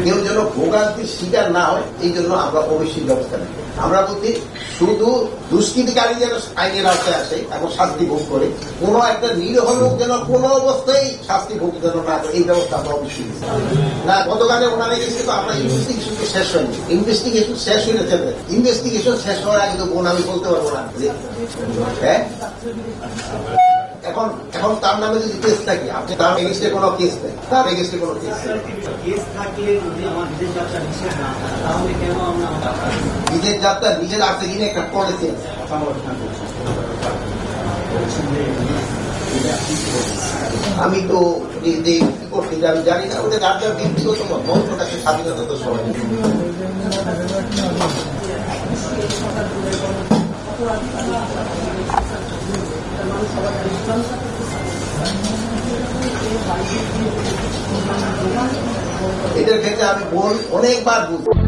কেউ যেন ভোগান্তির শিকার না হয়, এই জন্য আমরা অবশ্যই ব্যবস্থা নেব। আমরা বলছি শুধু দুষ্কৃতিকারী যেন আইনের রাস্তায় আসে এবং শাস্তি ভোগ করে, কোন একটা নিরীহ লোক যেন কোন অবস্থায় শাস্তি ভোগ যেন না করে, এই ব্যবস্থা আমরা অবশ্যই না। গতকালে ওনারা গেছে তো আমরা ইনভেস্টিগেশন শেষ হয়নি, ইনভেস্টিগেশন শেষ হয়ে যাবে। ইনভেস্টিগেশন শেষ হওয়ার আগে তো বোন আমি বলতে পারবো না। হ্যাঁ, এখন তার নামে যদি কেস থাকে, আপনি তার এগেস্টে কোনো কেস নেই, তার এগেস্টে কোনো কেস বিদেশ যাত্রা নিজের আছে কিনা একটা পলিসি আছে। আমি তো করতে আমি জানি না, ওদের যার যার ব্যক্তিগত মত আছে, স্বাধীনতা তো সবাই। এটার ক্ষেত্রে আমি অনেকবার বুঝি।